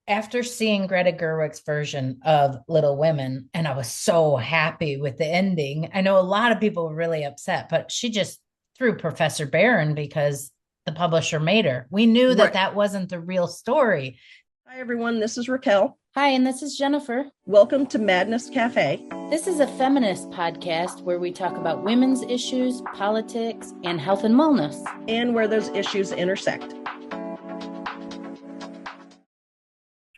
After seeing Greta Gerwig's version of Little Women, and I was so happy with the ending. I know a lot of people were really upset, but she just threw Professor Barron because the publisher made her. We knew that Right. that wasn't the real story. Hi, everyone. This is Raquel. Hi, and this is Jennifer. Welcome to Madness Cafe. This is a feminist podcast where we talk about women's issues, politics, and health and wellness. And where those issues intersect.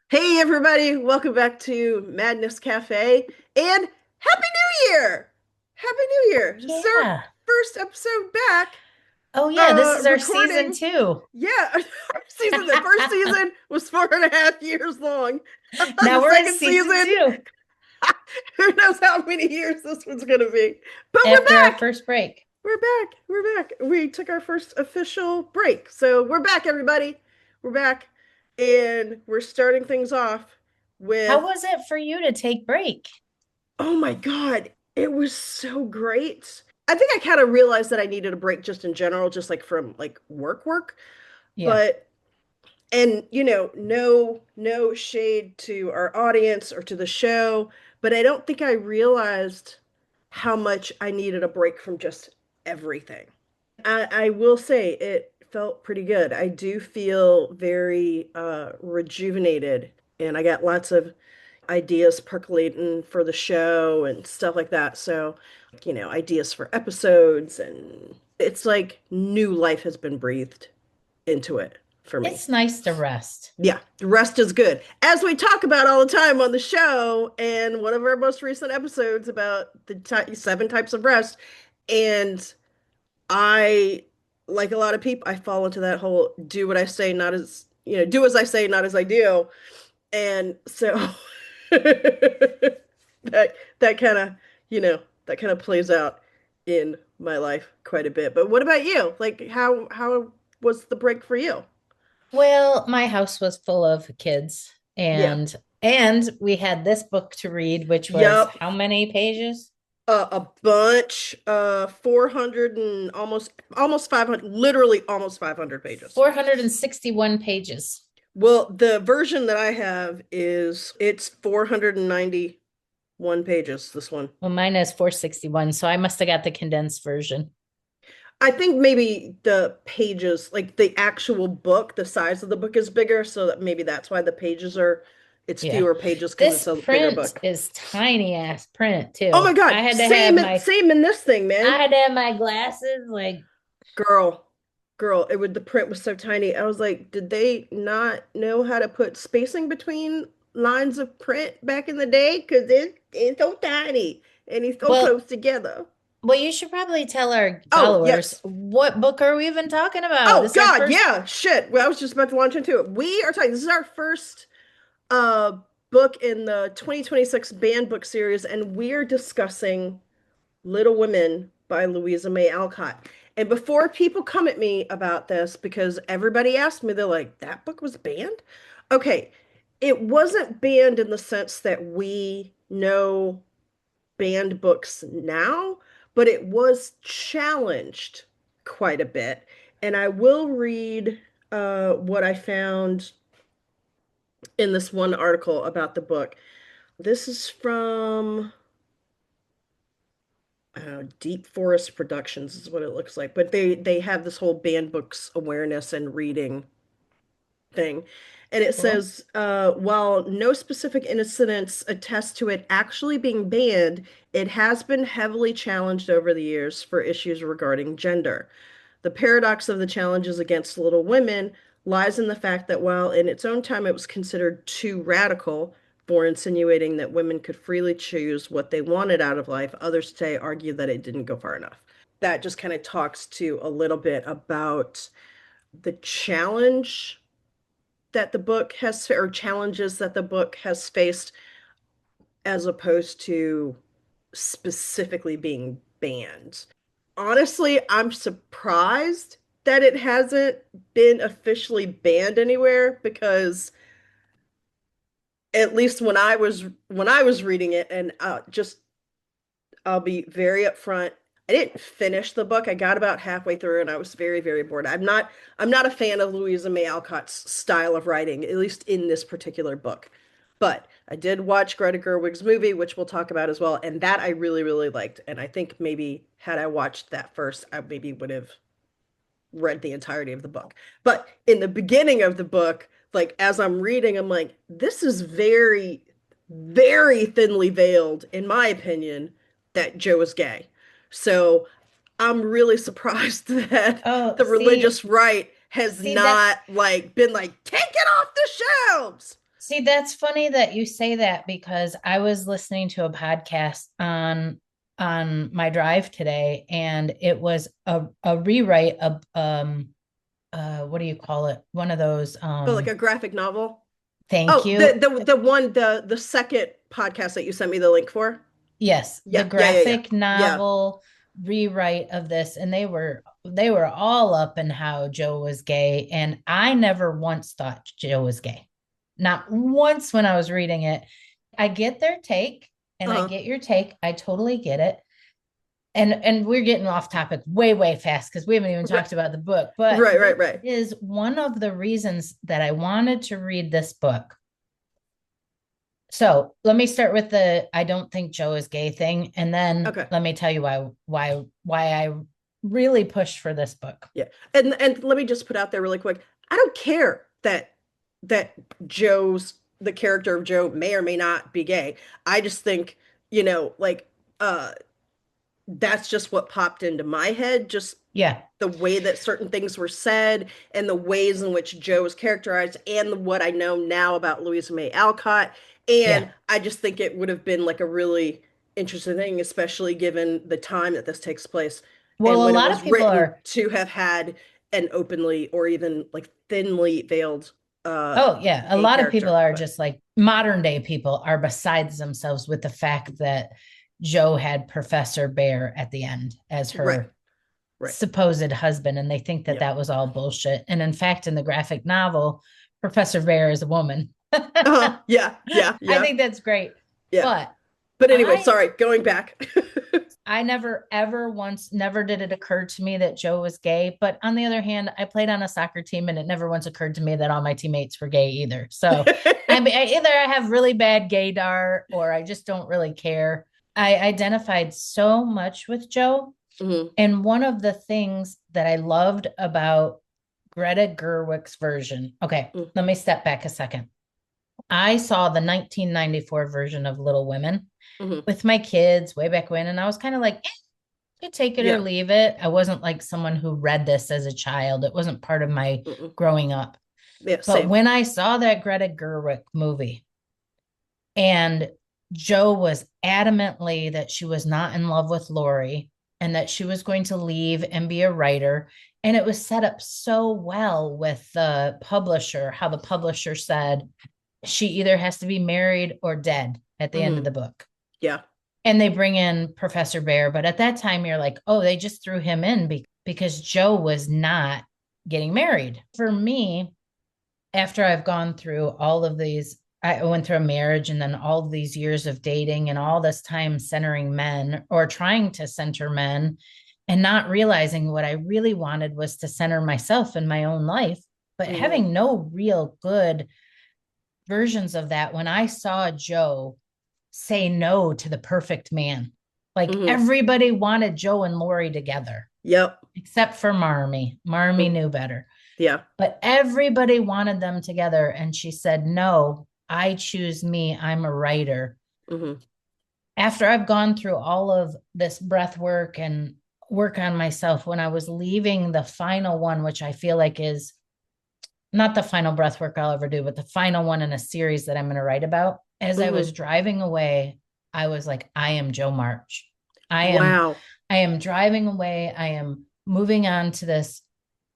Hey, everybody. Welcome back to Madness Cafe. And Happy New Year! Happy New Year. This is our Yeah. first episode back. Oh, yeah. This is our season Recording. 2. Yeah, the first season was 4.5 years long. Now The we're in second season season, 2 who knows how many years this one's going to be. But we're after our back. first break. We're back. We're back. We took our first official break. So we're back, everybody. We're back. And we're starting things off How with, was it for you to take break? oh my God, it was so great. I think I kind of realized that I needed a break just in general, just like from like work. Yeah. But and no shade to our audience or to the show, but I don't think I realized how much I needed a break from just everything. I will say it felt pretty good. I do feel very rejuvenated, and I got lots of ideas percolating for the show and stuff like that. So, ideas for episodes, and it's like new life has been breathed into it for me. It's nice to rest. Yeah, the rest is good. As we talk about all the time on the show, and one of our most recent episodes about the 7 types of rest. And I, like a lot of people, I fall into that whole do what I say, not as, do as I say, not as I do. And so that kind of, that kind of plays out in my life quite a bit. But what about you? Like how was the break for you? Well, my house was full of kids Yeah. and we had this book to read, which was Yep. how many pages? A bunch, 400 and almost 500, literally almost 500 pages. 461 pages. Well, the version that I have it's 491 pages, this one. Well, mine is 461, so I must have got the condensed version. I think maybe the pages, like the actual book, the size of the book is bigger, so that maybe that's why it's Yeah. fewer pages because This it's a bigger print book. is tiny ass print Oh too. my God, same in this thing, I man. had to have my glasses like Girl, the print was so tiny. I was like, did they not know how to put spacing between lines of print back in the day? Because it's so tiny and it's so well, close together. you should probably tell our Oh, followers yes. what book are we even talking about? Oh This is our God, first. yeah, shit. Well, I was just about to launch into it. We are talking, this is our first uh book in the 2026 banned book series, and we're discussing Little Women by Louisa May Alcott. And before people come at me about this, because everybody asked me, they're like, that book was banned? Okay, it wasn't banned in the sense that we know banned books now, but it was challenged quite a bit. And I will read what I found in this one article about the book. This is from Deep Forest Productions is what it looks like. But they have this whole banned books awareness and reading thing. And it Cool. says, while no specific incidents attest to it actually being banned, it has been heavily challenged over the years for issues regarding gender. The paradox of the challenges against Little Women lies in the fact that while in its own time it was considered too radical for insinuating that women could freely choose what they wanted out of life, others today argue that it didn't go far enough. That just kind of talks to a little bit about the challenge that the book has, or challenges that the book has faced, as opposed to specifically being banned. Honestly, I'm surprised that it hasn't been officially banned anywhere, because at least when I was reading it, and just I'll be very upfront. I didn't finish the book. I got about halfway through and I was very, very bored. I'm not a fan of Louisa May Alcott's style of writing, at least in this particular book. But I did watch Greta Gerwig's movie, which we'll talk about as well, and that I really, really liked. And I think maybe had I watched that first, I maybe would have read the entirety of the book. But in the beginning of the book, like as I'm reading, I'm like, this is very, very thinly veiled, in my opinion, that Joe is gay. So I'm really surprised that Oh, the religious right has see that's not like been like, take it off the shelves. See, that's funny that you say that because I was listening to a podcast on my drive today, and it was a rewrite of what do you call it? One of those Oh, like a graphic novel. thank Oh, the you. the the one the second podcast that you sent me the link for. Yes, the Yeah, yeah, yeah, yeah. graphic Yeah. novel rewrite of this, and they were all up in how Joe was gay, and I never once thought Joe was gay. Not once when I was reading it. I get their take, and I Uh-huh. get your take. I totally get it. And we're getting off topic way, way fast because we haven't even Right, talked about the book. But right, this right, right. is one of the reasons that I wanted to read this book. So let me start with the I don't think Joe is gay thing, and then Okay. let me tell you why I really pushed for this book. Yeah. And let me just put out there really quick. I don't care that Joe's the character of Joe may or may not be gay. I just think, like that's just what popped into my head, just Yeah, the way that certain things were said and the ways in which Joe was characterized and what I know now about Louisa May Alcott. And yeah. I just think it would have been like a really interesting thing, especially given the time that this takes place and Well, a when it lot of was people written are. to have had an openly or even like thinly veiled Oh, yeah. A gay lot of people character. are But just like modern day people are besides themselves with the fact that Joe had Professor Bear at the end as right, her right. supposed husband, and they think that Yep. that was all bullshit. And in fact, in the graphic novel, Professor Bear is a woman. Yeah, yeah, I yeah, think that's great. yeah. But But anyway, I sorry, going back. I never ever once never did it occur to me that Joe was gay. But on the other hand, I played on a soccer team and it never once occurred to me that all my teammates were gay either. So either I have really bad gaydar or I just don't really care. I identified so much with Joe. Mhm. And one of the things that I loved about Greta Gerwig's version, okay, Mm, let me step back a second. I saw the 1994 version of Little Women mhm. with my kids way back when, and I was kind of like, you take it or Yeah. leave it. I wasn't like someone who read this as a child, it wasn't part of my Mm-mm. growing up. Yeah, But same. when I saw that Greta Gerwig movie, and Joe was adamantly that she was not in love with Lori and that she was going to leave and be a writer. And it was set up so well with the publisher, how the publisher said she either has to be married or dead at the end of Hmm. the book. Yeah. And they bring in Professor Bear. But at that time, you're like, oh, they just threw him in because Joe was not getting married. For me, after I've gone through all of these, I went through a marriage and then all of these years of dating and all this time centering men or trying to center men and not realizing what I really wanted was to center myself in my own life, but Hmm. having no real good versions of that. When I saw Joe say no to the perfect man, like Hmm. everybody wanted Joe and Lori together, Yep. except for Marmy. Marmy Mm. knew better. Yeah. But everybody wanted them together. And she said, no, I choose me. I'm a writer. Hmm. After I've gone through all of this breath work and work on myself, when I was leaving the final one, which I feel like is not the final breath work I'll ever do, but the final one in a series that I'm going to write about, as I was Hmm. driving away, I was like, I am Joe March. I am, Wow. I am driving away. I am moving on to this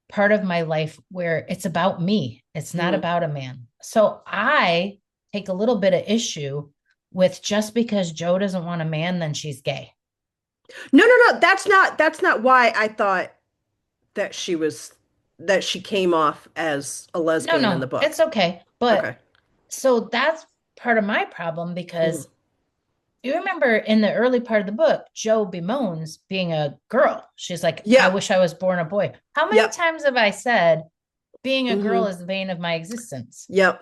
part of my life where it's about me. It's not Hmm. about a man. So I take a little bit of issue with just because Joe doesn't want a man, then she's gay. No, no, no. That's not why I thought that she came off as a No, lesbian in the no, book. it's okay. But Okay. so that's part of my problem Hmm. because You remember in the early part of the book, Joe bemoans being a girl. She's like, I Yeah. wish I was born a boy. How many Yep. times have I said being a girl Hmm. is the bane of my existence? Yep.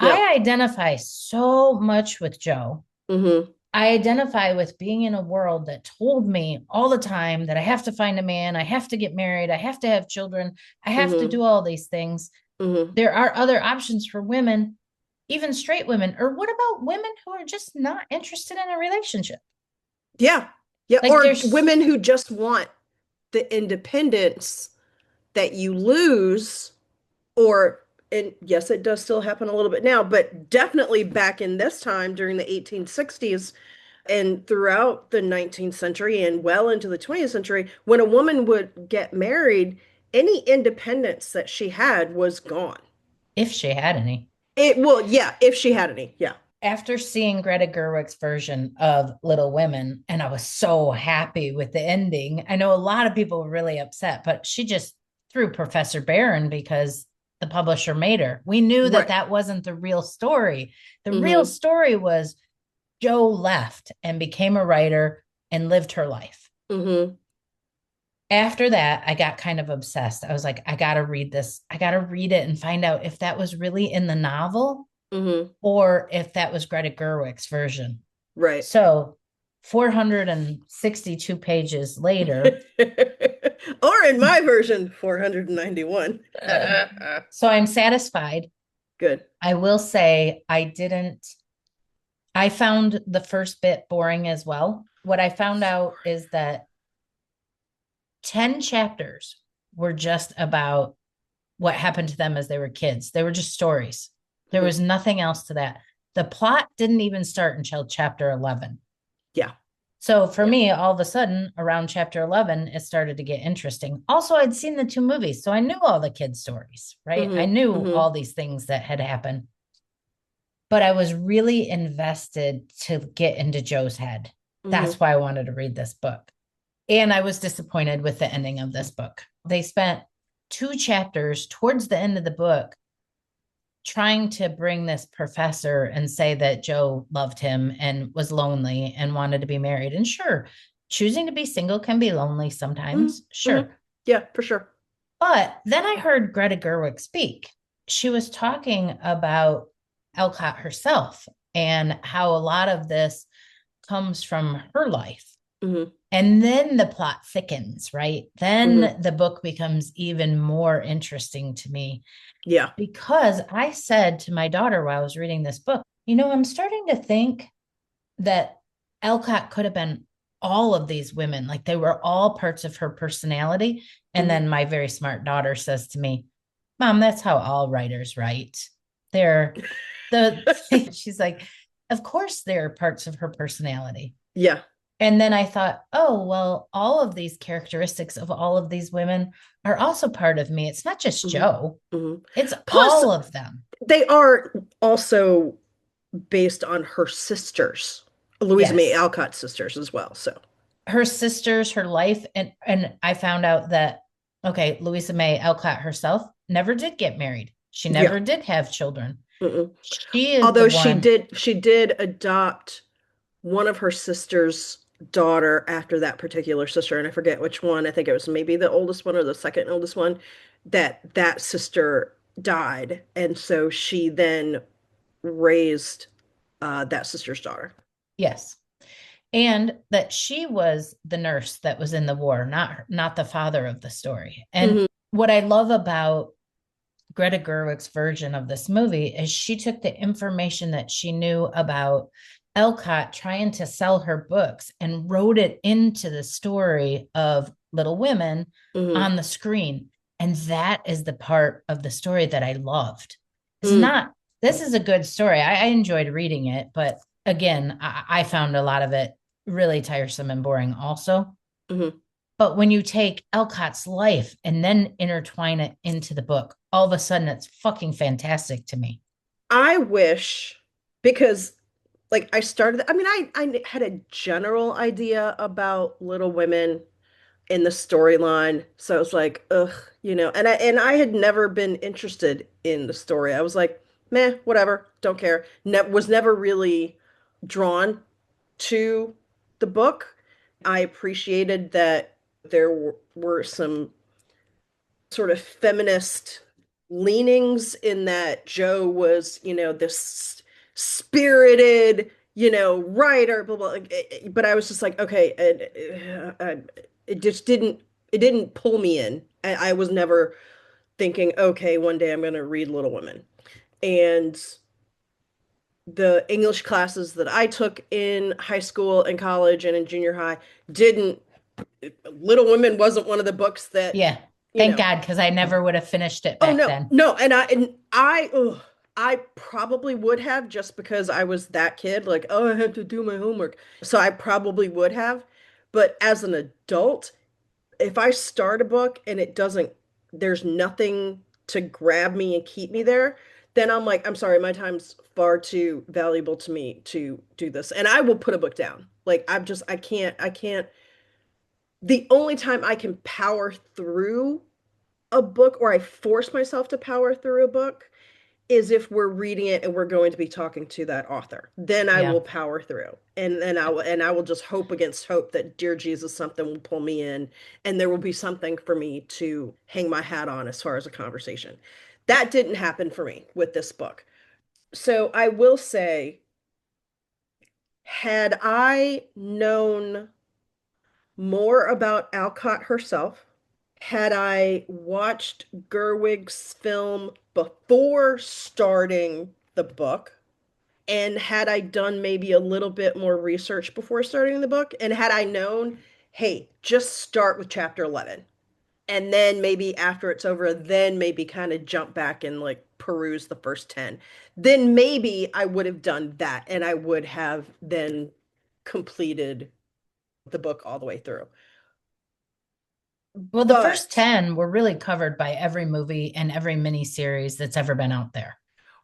Yep. I identify so much with Joe. Hmm. I identify with being in a world that told me all the time that I have to find a man, I have to get married, I have to have children, I have to Hmm. do all these things. Hmm. There are other options for women, even straight women. Or what about women who are just not interested in a relationship? Yeah. Yeah. Like Or there's women who just want the independence that you lose, or, and yes, it does still happen a little bit now, but definitely back in this time during the 1860s and throughout the 19th century and well into the 20th century, when a woman would get married, any independence that she had was gone. if she had any. It well, yeah, if she had any. Yeah. After seeing Greta Gerwig's version of Little Women, and I was so happy with the ending. I know a lot of people were really upset, but she just threw Professor Barron because the publisher made her. We knew that Right. that wasn't the real story. The real Hmm. story was Joe left and became a writer and lived her life. Hmm. After that, I got kind of obsessed. I was like, I got to read this. I got to read it and find out if that was really in the novel Hmm. or if that was Greta Gerwig's version. Right. So 462 pages later, Or in my version, 491. uh, so I'm satisfied. Good. I will say I found the first bit boring as well. What I found out is that 10 chapters were just about what happened to them as they were kids. They were just stories. There Mhm. was nothing else to that. The plot didn't even start until chapter 11. Yeah. So for Yeah. me, all of a sudden, around chapter 11, it started to get interesting. Also, I'd seen the two movies, so I knew all the kids' stories, right? I Hmm. knew Hmm. all these things that had happened, but I was really invested to get into Joe's head. That's Hmm. why I wanted to read this book. And I was disappointed with the ending of this book. They spent two chapters towards the end of the book trying to bring this professor and say that Joe loved him and was lonely and wanted to be married. And sure, choosing to be single can be lonely Hmm. sometimes. Hmm. Sure. Yeah, for sure. But then I heard Greta Gerwig speak. She was talking about Alcott herself and how a lot of this comes from her life. Hmm. And then the plot thickens, right? Hmm. Then the book becomes even more interesting to me Yeah. because I said to my daughter while I was reading this book, I'm starting to think that Alcott could have been all of these women. Like they were all parts of her personality. And Hmm. then my very smart daughter says to me, Mom, that's how all writers write. They're she's like, of course they're parts of her personality. Yeah. And then I thought, oh, well, all of these characteristics of all of these women are also part of me. It's not just Hmm. Joe, Hmm. it's Plus, all of them. they are also based on her sisters, Louisa May Yes. Alcott sisters as well. So, Her sisters, her life, and I found out that okay, Louisa May Alcott herself never did get married. She yeah. never did have children. Mm-mm. She is the Although one, she did adopt one of her sister's daughter after that particular sister, and I forget which one. I think it was maybe the oldest one or the second oldest one, that sister died, and so she then raised that sister's daughter. yes. And that she was the nurse that was in the war, not the father of the story. And Hmm. what I love about Greta Gerwig's version of this movie is she took the information that she knew about Alcott trying to sell her books and wrote it into the story of Little Women Hmm. on the screen. And that is the part of the story that I loved. It's Mm. not, this is a good story. I enjoyed reading it, but again, I found a lot of it really tiresome and boring also. Hmm. But when you take Alcott's life and then intertwine it into the book, all of a sudden it's fucking fantastic to me. I wish, because like I started, I mean, I had a general idea about Little Women in the storyline. So I was like, ugh, and I had never been interested in the story. I was like, meh, whatever, don't care. Was never really drawn. to the book. I appreciated that there were some sort of feminist leanings in that Joe was, this spirited, writer, blah blah. But I was just like, okay, it just didn't pull me in. I was never thinking, okay, one day I'm going to read Little Women. And the English classes that I took in high school and college and in junior high didn't, Little Women wasn't one of the books that, Yeah. you Thank know, God, because I never would have finished it oh back no, then. no, and I ugh, I probably would have just because I was that kid, like, oh, I have to do my homework. So I probably would have. But as an adult, if I start a book and it doesn't, there's nothing to grab me and keep me there, then I'm like, I'm sorry, my time's far too valuable to me to do this. And I will put a book down. Like I can't. The only time I can power through a book or I force myself to power through a book is if we're reading it and we're going to be talking to that author. Then I Yeah. will power through. And I will just hope against hope that dear Jesus something will pull me in and there will be something for me to hang my hat on as far as a conversation. That didn't happen for me with this book. So I will say, had I known more about Alcott herself, had I watched Gerwig's film before starting the book, and had I done maybe a little bit more research before starting the book, and had I known, hey, just start with chapter 11, and then maybe after it's over, then maybe kind of jump back and like peruse the first 10, then maybe I would have done that and I would have then completed the book all the way through. Well, the first But 10 were really covered by every movie and every miniseries that's ever been out there.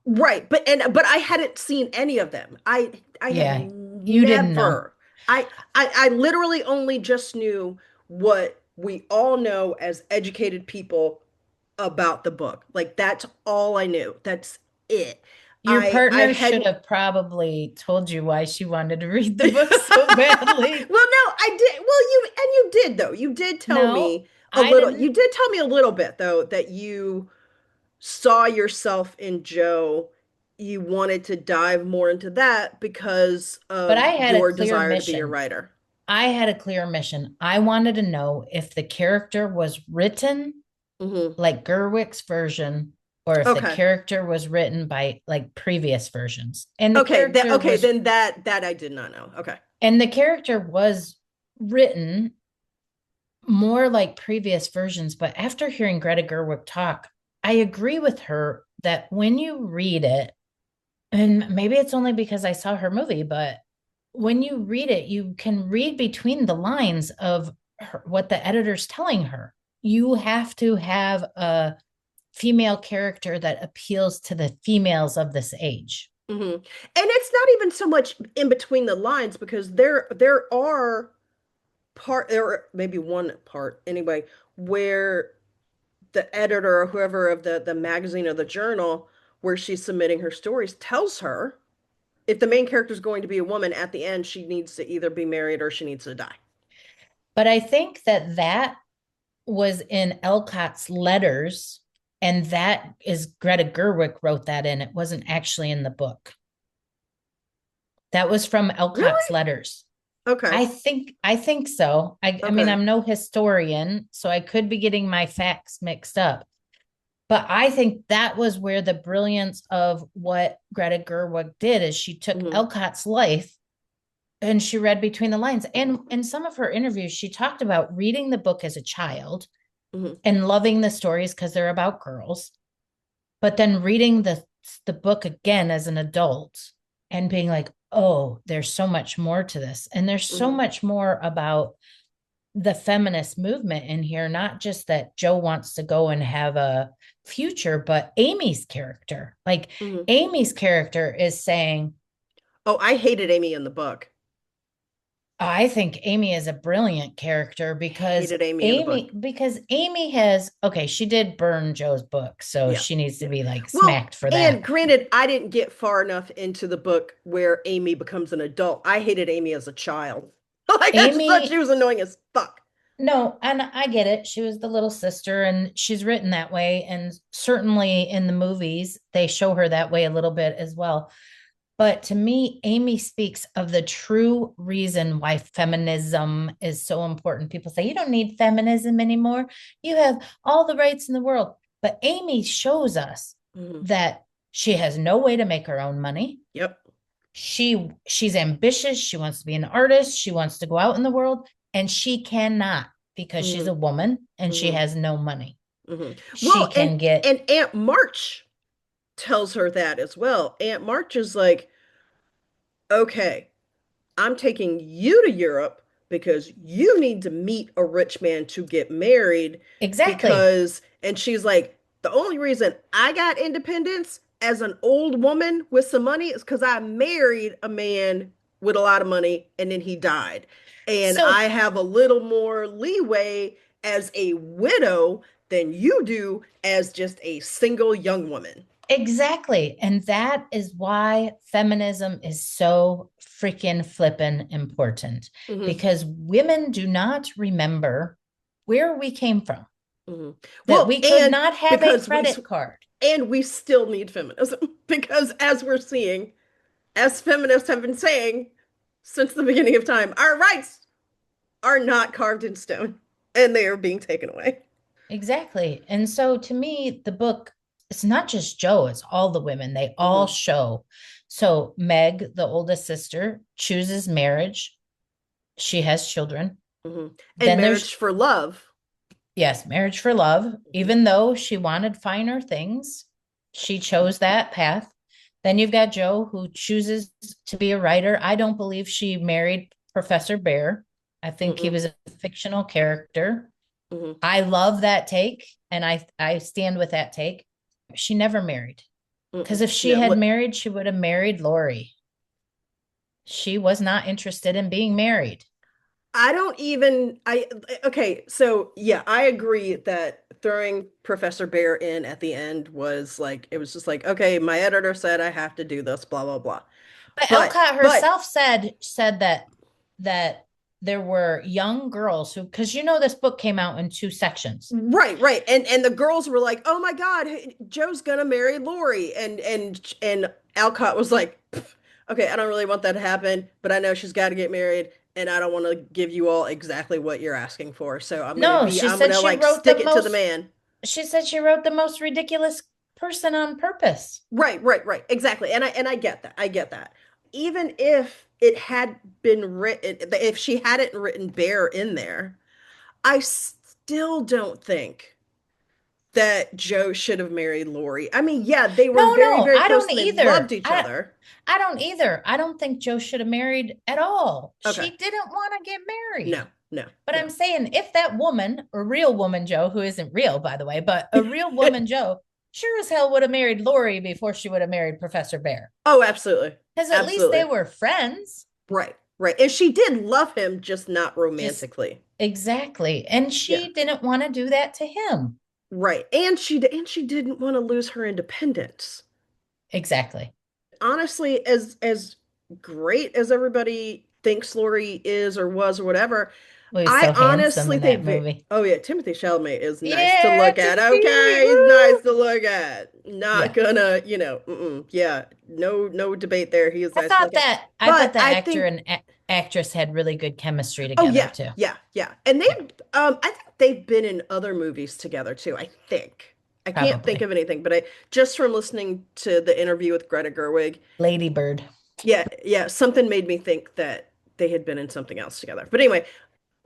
right, but I hadn't seen any of them. I had Yeah. You didn't know. never. I literally only just knew what we all know as educated people about the book. Like that's all I knew. That's it. Your I partner should hadn't have probably told you why she wanted to read the Well, book so badly. no, I did. Well, you did though. You did tell No, me a I little. You didn't, did tell me a little bit though that you saw yourself in Joe, you wanted to dive more into that because but of I had a your clear desire to be a mission. writer. I had a clear mission. I wanted to know if the character was written Hmm. like Gerwig's version or if the Okay. character was written by like previous versions. And the Okay. character Okay. was Then that I did not know. Okay. and the character was written more like previous versions, but after hearing Greta Gerwig talk, I agree with her that when you read it, and maybe it's only because I saw her movie, but when you read it, you can read between the lines of what the editor's telling her. You have to have a female character that appeals to the females of this age. Hmm. And it's not even so much in between the lines because there are there are maybe one part anyway where the editor or whoever of the magazine or the journal where she's submitting her stories tells her if the main character is going to be a woman at the end, she needs to either be married or she needs to die. But I think that that was in Alcott's letters, and that is Greta Gerwig wrote that in. It wasn't actually in the book. That was from Alcott's Really? letters. Okay. I think so. I mean, Okay. I'm no historian, so I could be getting my facts mixed up. But I think that was where the brilliance of what Greta Gerwig did is she took Hmm. Alcott's life and she read between the lines. And in some of her interviews, she talked about reading the book as a child Hmm. and loving the stories because they're about girls, but then reading the book again as an adult and being like, oh, there's so much more to this. And there's so Hmm. much more about the feminist movement in here, not just that Joe wants to go and have a future, but Amy's character. Like Hmm. Amy's character is saying, Oh, I hated Amy in the book. I think Amy is a brilliant character Hated Amy in the book. Because Amy has, okay, she did burn Joe's book, so Yeah. she needs to Yeah. be like Well, smacked for that. and granted, I didn't get far enough into the book where Amy becomes an adult. I hated Amy as a child. Like, I just thought she Amy, was annoying as fuck. no, and I get it. She was the little sister and she's written that way. And certainly in the movies, they show her that way a little bit as well. But to me, Amy speaks of the true reason why feminism is so important. People say, you don't need feminism anymore. You have all the rights in the world. But Amy shows us Mhm. that she has no way to make her own money. Yep. She's ambitious. She wants to be an artist. She wants to go out in the world, and she cannot because she's a Hmm. woman and she Hmm. has no money. Hmm. She Well, can get and Aunt March tells her that as well. Aunt March is like, okay, I'm taking you to Europe because you need to meet a rich man to get married exactly. because, and she's like, the only reason I got independence as an old woman with some money is because I married a man with a lot of money and then he died. And So I have a little more leeway as a widow than you do as just a single young woman. exactly. And that is why feminism is so freaking flippin' important Hmm. because women do not remember where we came from, Hmm. that Well, we could and not have a because credit card. we still need feminism because as we're seeing, as feminists have been saying since the beginning of time, our rights are not carved in stone and they are being taken away. Exactly. And so to me, the book, it's not just Joe, it's all the women. They all Hmm. show. So Meg, the oldest sister, chooses marriage. She has children. Hmm. And Then there's, marriage for love. yes, marriage for love. Hmm. Even though she wanted finer things, she chose that path. Then you've got Joe, who chooses to be a writer. I don't believe she married Professor Bear. I think he Hmm. was a fictional character. Hmm. I love that take, and I stand with that take. She never married because Hmm. if she No, had look, married, she would have married Lori. She was not interested in being married. I don't even I okay, so yeah, I agree that throwing Professor Bear in at the end was like it was just like, okay, my editor said I have to do this, blah blah blah. But But Alcott herself said that there were young girls who, because this book came out in two sections. right, right. And the girls were like, "Oh my God, hey, Joe's gonna marry Lori." And Alcott was like, "Pff, okay, I don't really want that to happen, but I know she's got to get married, and I don't want to give you all exactly what you're asking for. So No, I'm gonna like stick it to the man." she said she wrote the most ridiculous person on purpose. Right, right, right. Exactly. And I get that. I get that. Even if it had been written, if she hadn't written Bear in there, I still don't think that Joe should have married Lori. I mean, yeah, they were No, very, no, very I close don't and they loved either. each other. I don't either. I don't think Joe should have married at all. Okay. She didn't want to get No, married. no, But no. I'm saying if that woman, a real woman Joe, who isn't real, by the way, but a real woman Joe, sure as hell would have married Lori before she would have married Professor Bear. Oh, absolutely. Because at least they Absolutely. were friends. Right, right. And she did love him, just not Just romantically. exactly. And Yeah. she didn't want to do that to him. Right. And she didn't want to lose her independence. Exactly. Honestly, as great as everybody thinks Lori is or was or whatever, Well, he's I so handsome honestly in that think movie. oh yeah, Timothy Chalamet is nice to Yeah, look at. Timothy. Okay, he's nice Woo! to look at. Not Yeah. gonna, yeah, no debate there. He is nice to look at. I thought But the I actor think and actress had really good chemistry oh together yeah, too. yeah, yeah. And Yeah, I think they've been in other movies together too, I think. I can't think probably. of anything, but I just from listening to the interview with Greta Gerwig, Lady Bird. yeah, yeah, something made me think that they had been in something else together. But anyway,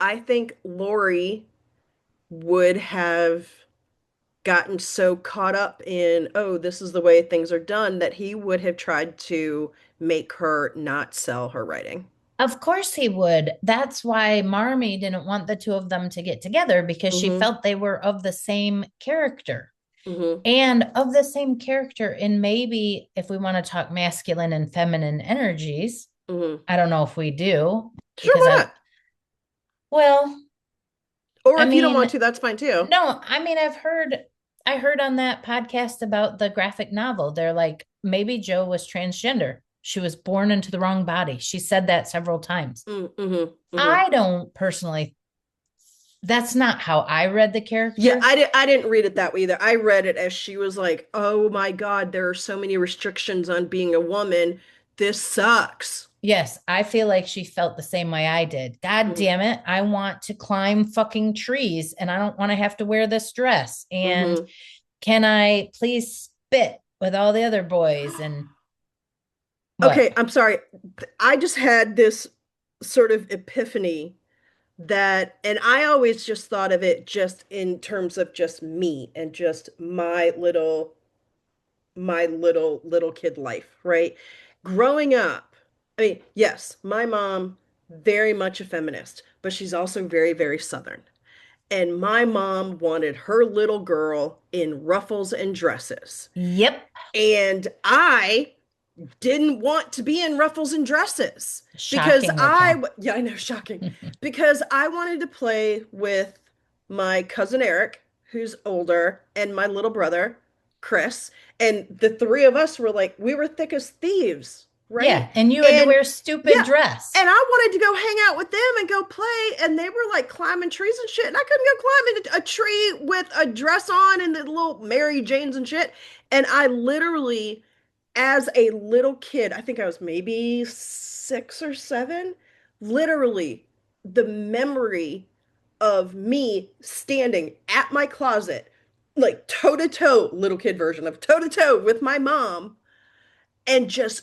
I think Lori would have gotten so caught up in, oh, this is the way things are done, that he would have tried to make her not sell her writing. Of course he would. That's why Marmee didn't want the two of them to get together because she Hmm. felt they were of the same character Hmm. and of the same character in maybe if we want to talk masculine and feminine energies. Hmm. I don't know if we do Sure, because why I, not? well, Or I if you don't mean, want to, that's fine too. no, I mean, I heard on that podcast about the graphic novel. They're like, maybe Joe was transgender. She was born into the wrong body. She said that several times. Mm-hmm. Hmm. I don't personally, that's not how I read the Yeah, character. I didn't read it that way either. I read it as she was like, "Oh my God, there are so many restrictions on being a woman. This sucks." Yes, I feel like she felt the same way I did. God Mm-hmm. damn it. I want to climb fucking trees and I don't want to have to wear this dress. And Mm-hmm. can I please spit with all the other boys? And what? Okay, I'm sorry. I just had this sort of epiphany that, and I always just thought of it just in terms of just me and just my little kid life, right? Growing up, I mean, yes, my mom very much a feminist, but she's also very, very Southern. And my mom wanted her little girl in ruffles and dresses. Yep. And I didn't want to be in ruffles and dresses because Shocking recap. yeah, I know, shocking, because I wanted to play with my cousin Eric, who's older, and my little brother, Chris. And the three of us were like, we were thick as thieves, right? Yeah. And you had to And wear stupid yeah, dress. and I wanted to go hang out with them and go play. And they were like climbing trees and shit. And I couldn't go climbing a tree with a dress on and the little Mary Janes and shit. And I literally, as a little kid, I think I was maybe 6 or 7, literally the memory of me standing at my closet, like toe to toe, little kid version of toe to toe with my mom, and just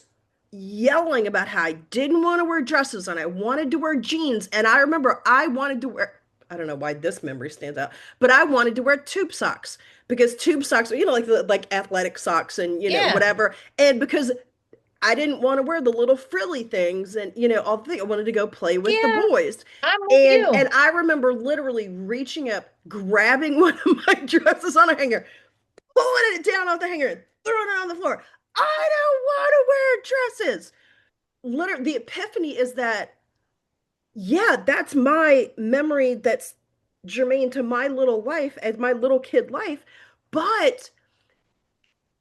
yelling about how I didn't want to wear dresses and I wanted to wear jeans. And I remember I wanted to wear, I don't know why this memory stands out, but I wanted to wear tube socks because tube socks are, like like athletic socks and Yeah. whatever. And because I didn't want to wear the little frilly things and all the things. I wanted to go play with the Yeah. boys. I'm with And you. I remember literally reaching up, grabbing one of my dresses on a hanger, pulling it down off the hanger and throwing it on the floor. I don't want to wear dresses. Literally, the epiphany is that, yeah, that's my memory that's germane to my little life as my little kid life. But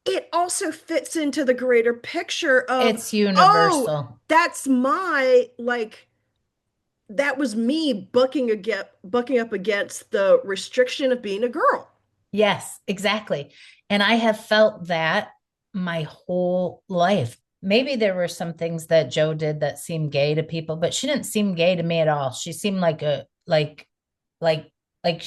it also fits into the greater picture of, It's oh, universal. that's my, like, that was me bucking up against the restriction of being a girl. Yes, exactly. And I have felt that my whole life. Maybe there were some things that Joe did that seemed gay to people, but she didn't seem gay to me at all. She seemed like like, like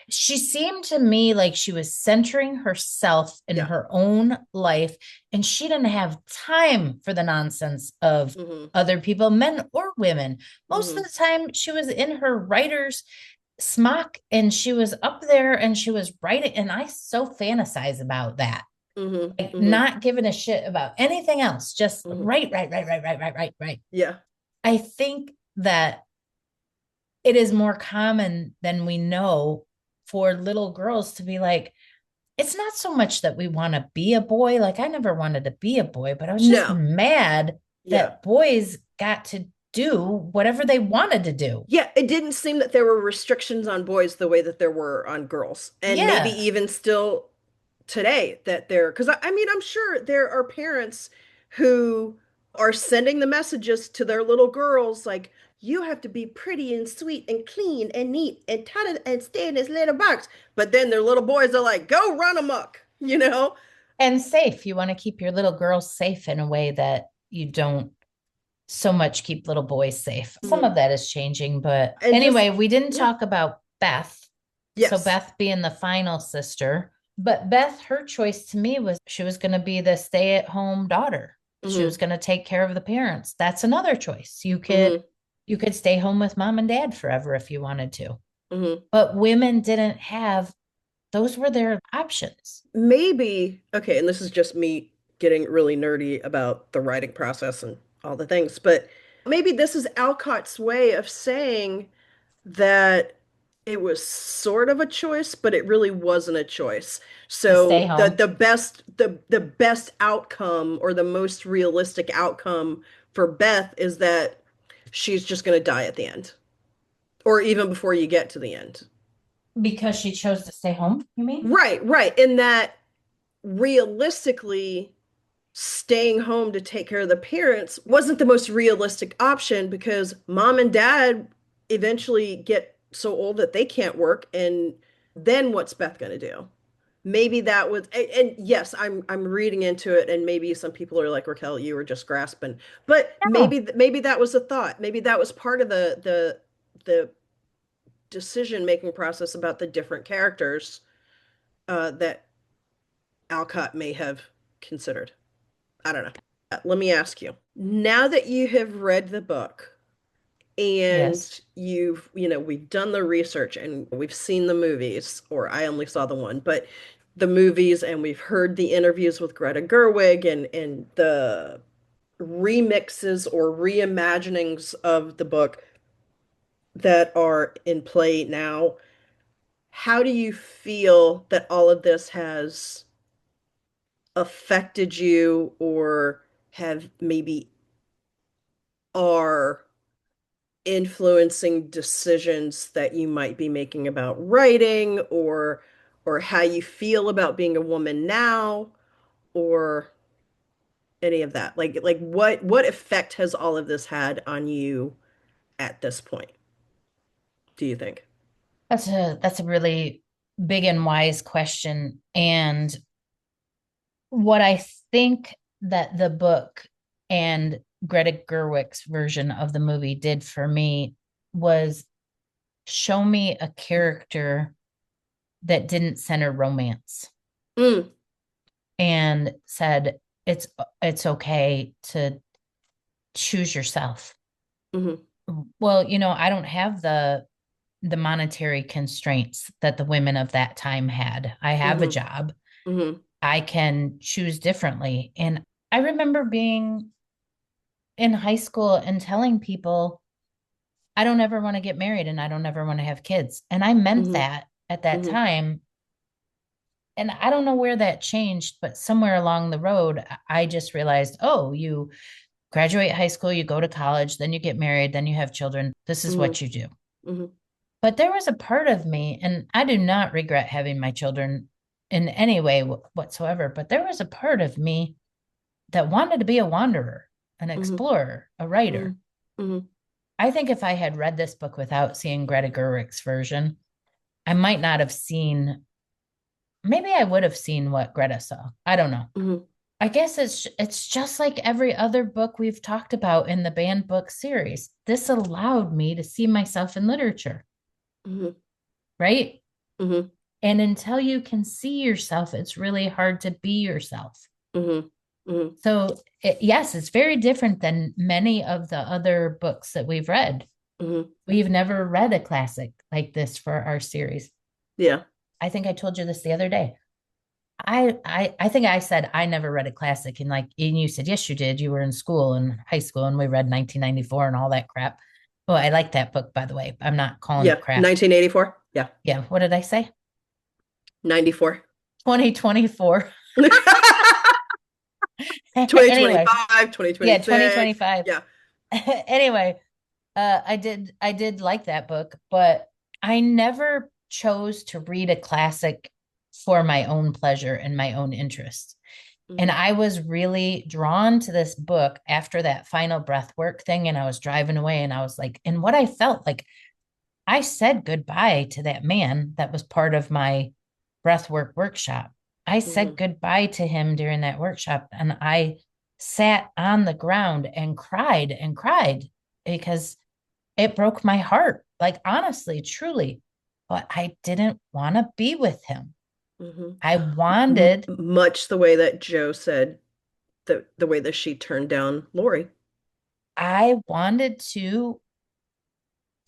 she seemed to me like she was centering herself in Yeah. her own life, and she didn't have time for the nonsense of Hmm. other people, men or women. Most of Hmm. the time, she was in her writer's smock and she was up there and she was writing. And I so fantasize about that, Hmm. like Hmm. not giving a shit about anything else, just Hmm. right. Yeah. I think that it is more common than we know for little girls to be like, it's not so much that we want to be a boy. Like, I never wanted to be a boy, but I was just No. mad Yeah. that boys got to do whatever they wanted to do. Yeah, it didn't seem that there were restrictions on boys the way that there were on girls. And maybe Yeah. even still today that there, because I mean, I'm sure there are parents who are sending the messages to their little girls like, you have to be pretty and sweet and clean and neat and tidy and stay in this little box. But then their little boys are like, go run amok, you know? And safe. You want to keep your little girls safe in a way that you don't so much keep little boys safe. Some Mhm. of that is changing, but And just, anyway, we didn't yeah, talk about Beth. So yes. Beth being the final sister, but Beth, her choice to me was she was going to be the stay-at-home daughter. She was Hmm. going to take care of the parents. That's another choice. Hmm. You could stay home with mom and dad forever if you wanted to. Hmm. But women didn't have those were their options. Maybe, okay, and this is just me getting really nerdy about the writing process and all the things, but maybe this is Alcott's way of saying that it was sort of a choice, but it really wasn't a choice. To stay So home the best outcome or the most realistic outcome for Beth is that she's just going to die at the end, or even before you get to the end. because she chose to stay home, you mean? Right, right. In that realistically, staying home to take care of the parents wasn't the most realistic option because mom and dad eventually get so old that they can't work. And then what's Beth going to do? Maybe that was, and yes, I'm reading into it, and maybe some people are like, Raquel, you were just grasping, but No, maybe that was a thought. Maybe that was part of the decision making process about the different characters that Alcott may have considered. I don't know. Let me ask you. Now that you have read the book and yes. we've done the research and we've seen the movies, or I only saw the one, but the movies, and we've heard the interviews with Greta Gerwig and the remixes or reimaginings of the book that are in play now. How do you feel that all of this has affected you or have maybe are influencing decisions that you might be making about writing or how you feel about being a woman now or any of that? Like what effect has all of this had on you at this point, do you think? That's a really big and wise question. And what I think that the book and Greta Gerwig's version of the movie did for me was show me a character that didn't center romance Mm, and said it's okay to choose yourself. hmm Well, I don't have the monetary constraints that the women of that time had. I have a hmm job. hmm I can choose differently. And I remember being in high school and telling people, I don't ever want to get married and I don't ever want to have kids. And I meant hmm that at that hmm time. And I don't know where that changed, but somewhere along the road, I just realized, oh, you graduate high school, you go to college, then you get married, then you have children. This is hmm what you do. hmm But there was a part of me, and I do not regret having my children in any way whatsoever, but there was a part of me that wanted to be a wanderer, an hmm explorer, a hmm writer. hmm I think if I had read this book without seeing Greta Gerwig's version, I might not have seen, maybe I would have seen what Greta saw. I don't know. hmm I guess it's just like every other book we've talked about in the banned book series. This allowed me to see myself in literature, hmm right? hmm And until you can see yourself, it's really hard to be yourself. hmm hmm So, yes, it's very different than many of the other books that we've read. hmm We've never read a classic like this for our series. Yeah. I think I told you this the other day. I think I said I never read a classic, and you said yes you did. You were in school and high school, and we read 1994 and all that crap. Oh, I like that book, by the way. I'm not calling Yeah. it crap. 1984. Yeah. Yeah, what did I say? 94. 2024. Anyway, 2025, yeah, 2026. 2025. Yeah. Anyway, I did like that book, but I never chose to read a classic for my own pleasure and my own interest. And hmm I was really drawn to this book after that final breath work thing. And I was driving away and I was like, and what I felt like I said goodbye to that man that was part of my breathwork workshop. I said hmm goodbye to him during that workshop and I sat on the ground and cried because it broke my heart. Like, honestly, truly. But I didn't want to be with him. hmm I wanted, Much the way that Joe said the way that she turned down Lori. I wanted to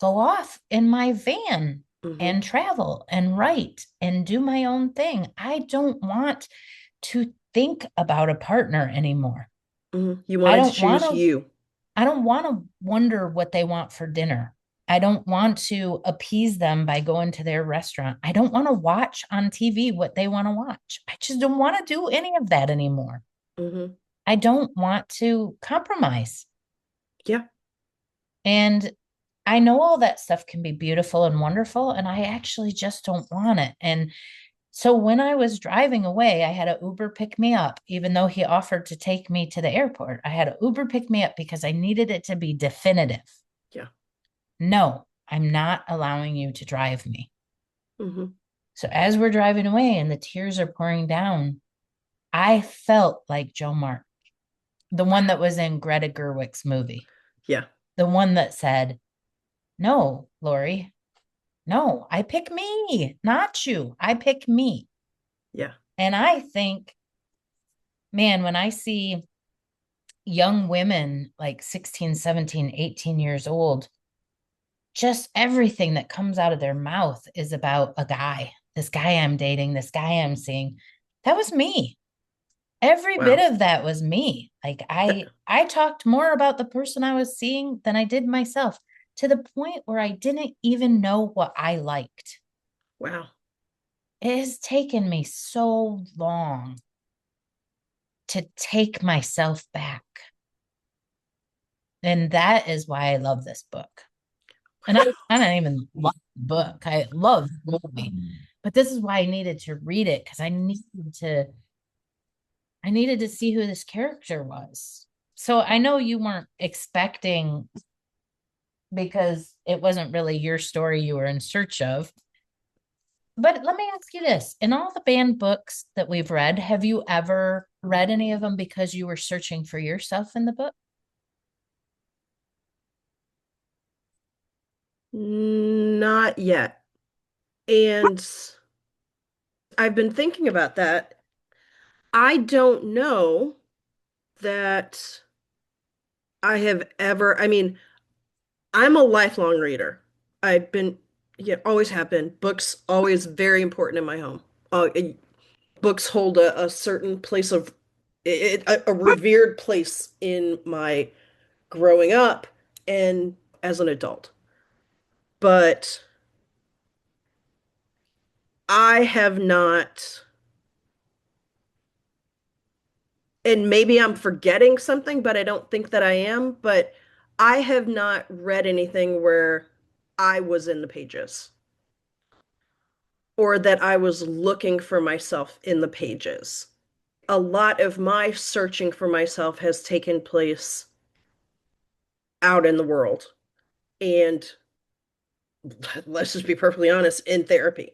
go off in my van hmm and travel and write and do my own thing. I don't want to think about a partner anymore. You I wanted to don't want choose to you. I don't want to wonder what they want for dinner. I don't want to appease them by going to their restaurant. I don't want to watch on TV what they want to watch. I just don't want to do any of that anymore. Hmm. I don't want to compromise. Yeah. And I know all that stuff can be beautiful and wonderful, and I actually just don't want it. And so when I was driving away, I had an Uber pick me up, even though he offered to take me to the airport. I had an Uber pick me up because I needed it to be definitive. Yeah. No, I'm not allowing you to drive me. Hmm. So as we're driving away and the tears are pouring down, I felt like Joe Mark, the one that was in Greta Gerwig's movie, Yeah. the one that said, "No, Lori, no, I pick me, not you. I pick me." Yeah. And I think, man, when I see young women like 16, 17, 18 years old, just everything that comes out of their mouth is about a guy, this guy I'm dating, this guy I'm seeing. That was me. Every bit Wow. of that was me. Like That, I talked more about the person I was seeing than I did myself, to the point where I didn't even know what I liked. wow. It has taken me so long to take myself back. And that is why I love this book. And I don't even love the book. I love the movie. But this is why I needed to read it, because I needed to see who this character was. So I know you weren't expecting, because it wasn't really your story you were in search of. But let me ask you this. In all the banned books that we've read, have you ever read any of them because you were searching for yourself in the book? Not yet. And I've been thinking about that. I don't know that I have ever, I mean, I'm a lifelong reader. I've been, yeah, always have been. Books always very important in my home. Books hold a certain place of, a revered place in my growing up and as an adult. But I have not, and maybe I'm forgetting something, but I don't think that I am. But I have not read anything where I was in the pages or that I was looking for myself in the pages. A lot of my searching for myself has taken place out in the world. And let's just be perfectly honest, in therapy.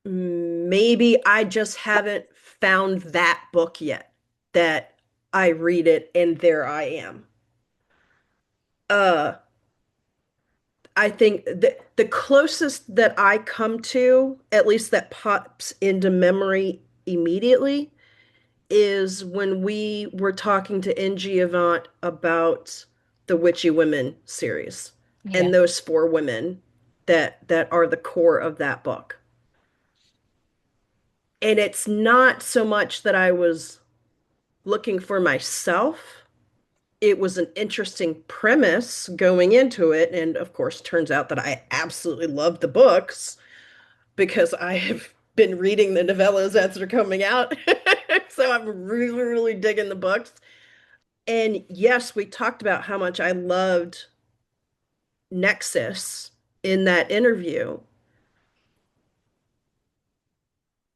Maybe I just haven't found that book yet that I read it and there I am. Uh, I think the closest that I come to, at least that pops into memory immediately, is when we were talking to NG Avant about the Witchy Women series Yeah. and those four women that are the core of that book. And it's not so much that I was looking for myself. It was an interesting premise going into it. And of course, turns out that I absolutely loved the books because I have been reading the novellas as they're coming out. So I'm really, really digging the books. And yes, we talked about how much I loved Nexus in that interview,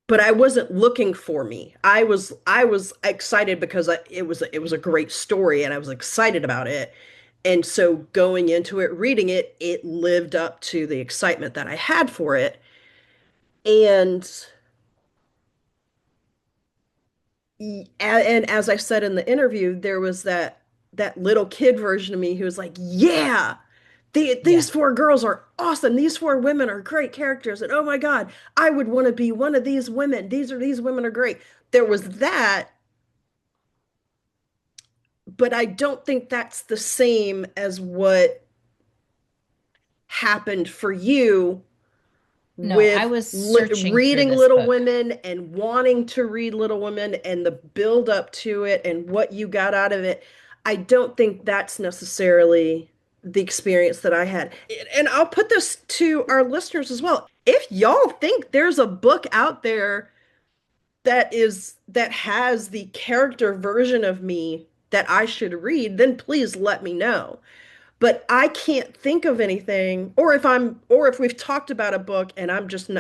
but I wasn't looking for me. I was excited because it was a great story and I was excited about it. And so going into it, reading it, it lived up to the excitement that I had for it. And and as I said in the interview, there was that little kid version of me who was like, "Yeah, Yeah. these four girls are awesome. These four women are great characters, and oh my God, I would want to be one of these women. These women are great." There was that, but I don't think that's the same as what happened for you No, I with was searching through reading this Little book. Women and wanting to read Little Women and the build up to it and what you got out of it. I don't think that's necessarily. the experience that I had. And I'll put this to our listeners as well. If y'all think there's a book out there that has the character version of me that I should read, then please let me know. But I can't think of anything, or if we've talked about a book and I'm just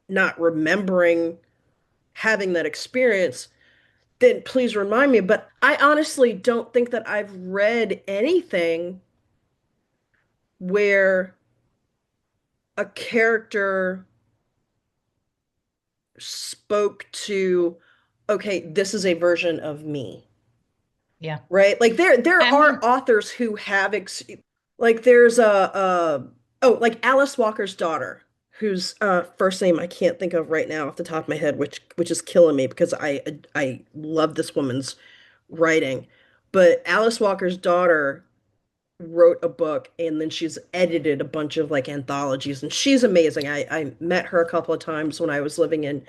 not remembering having that experience, then please remind me. But I honestly don't think that I've read anything where a character spoke to, okay, this is a version of me, Yeah. right? Like there I are mean, authors who have like there's a oh, like Alice Walker's daughter, whose first name I can't think of right now off the top of my head, which is killing me because I love this woman's writing. But Alice Walker's daughter wrote a book and then she's edited a bunch of like anthologies and she's amazing. I met her a couple of times when I was living in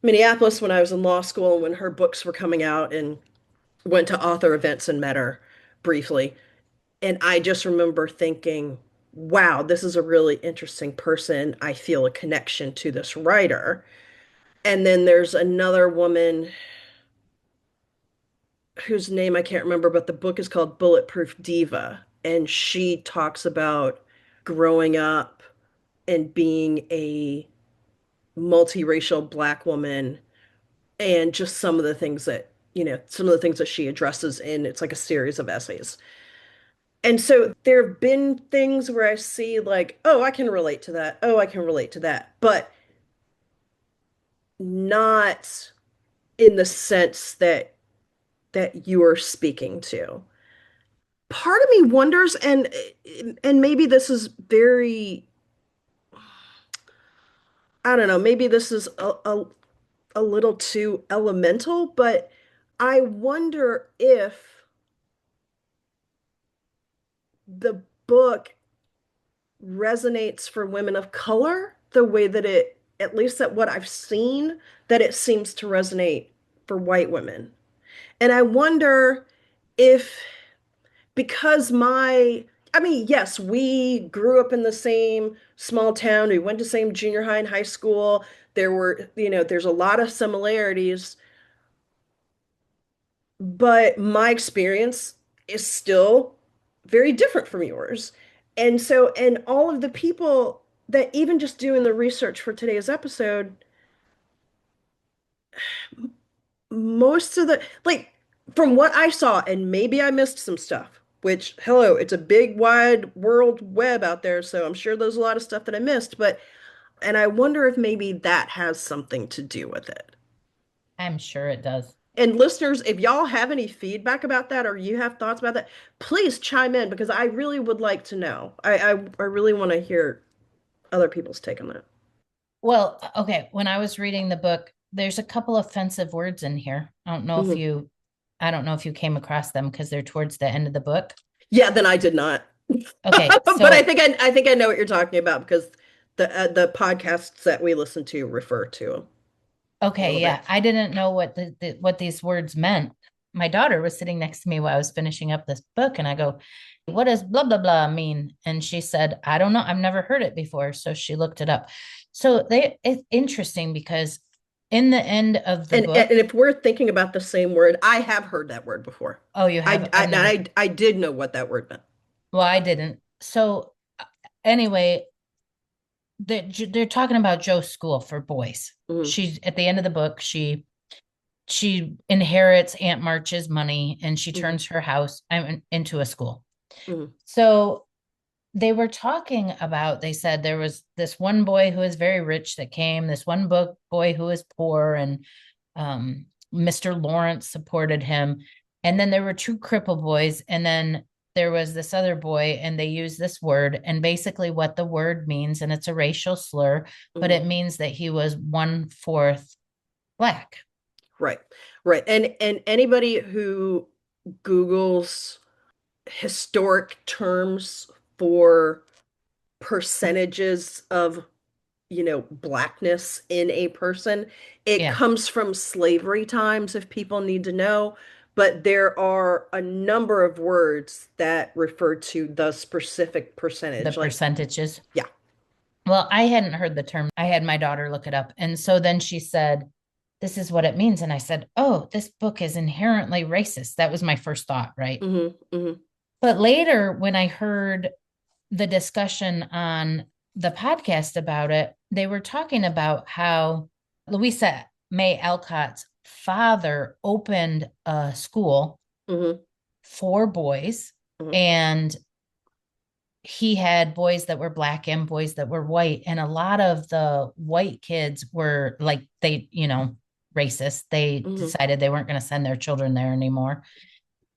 Minneapolis when I was in law school and when her books were coming out and went to author events and met her briefly. And I just remember thinking, wow, this is a really interesting person. I feel a connection to this writer. And then there's another woman whose name I can't remember, but the book is called Bulletproof Diva. And she talks about growing up and being a multiracial Black woman and just some of the things that, some of the things that she addresses in it's like a series of essays. And so there have been things where I see like, oh, I can relate to that. Oh, I can relate to that. But not in the sense that you are speaking to. Part of me wonders, and maybe this is very, I don't know, maybe this is a little too elemental, but I wonder if the book resonates for women of color the way that it, at least at what I've seen, that it seems to resonate for white women. And I wonder if, because I mean, yes, we grew up in the same small town, we went to the same junior high and high school. There were, there's a lot of similarities, but my experience is still very different from yours. And so, and all of the people that even just doing the research for today's episode, most of the, like, from what I saw, and maybe I missed some stuff, which, hello, it's a big, wide world web out there. So I'm sure there's a lot of stuff that I missed, and I wonder if maybe that has something to do with it. I'm sure it does. And listeners, if y'all have any feedback about that or you have thoughts about that, please chime in because I really would like to know. I really want to hear other people's take on that. Well, okay, when I was reading the book, there's a couple offensive words in here. Hmm. I don't know if you came across them because they're towards the end of the book. Yeah, then I did not. Okay, But so I think I know what you're talking about because the podcasts that we listen to refer to 'em a okay, little yeah, bit. I didn't know what these words meant. My daughter was sitting next to me while I was finishing up this book, and I go, "What does blah blah blah mean?" And she said, "I don't know. I've never heard it before." So she looked it up. So it's interesting because in the end of the And book, if we're thinking about the same word, I have heard that word before. oh, you have, I've never, I did know what that word meant. well, I didn't. So anyway, they're talking about Joe's school for boys. Hmm. She's at the end of the book, she inherits Aunt March's money and she Hmm. turns her house into a school. Hmm. So they were talking about, they said there was this one boy who was very rich that came, this one boy who was poor, and Mr. Lawrence supported him. And then there were two cripple boys, and then there was this other boy, and they used this word, and basically what the word means, and it's a racial slur, but Hmm. it means that he was 1/4 black. Right. Right. And anybody who Googles historic terms for percentages of, blackness in a person, it Yeah. comes from slavery times if people need to know. but there are a number of words that refer to the specific The percentage. Like, percentages. yeah. Well, I hadn't heard the term. I had my daughter look it up. And so then she said, this is what it means. And I said, oh, this book is inherently racist. That was my first thought, right? Hmm. Hmm. But later, when I heard the discussion on the podcast about it, they were talking about how Louisa May Alcott's father opened a school Hmm. for boys, Hmm. and he had boys that were black and boys that were white. And a lot of the white kids were like, they, racist. They Hmm. decided they weren't going to send their children there anymore.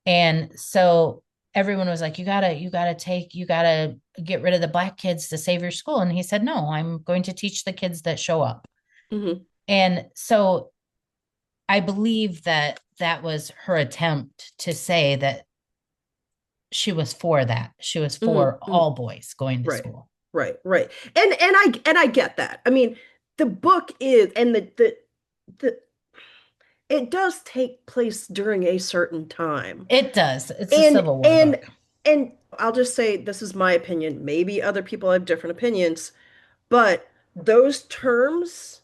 And so everyone was like, you gotta get rid of the black kids to save your school. And he said, no, I'm going to teach the kids that show up. Hmm. And so I believe that that was her attempt to say that she was for that. She was Hmm. for Hmm. all boys going to Right. school. Right. Right. And I get that. I mean, the book is and the it does take place during a certain time. It does. It's a And Civil War and book. and I'll just say this is my opinion. Maybe other people have different opinions, but those terms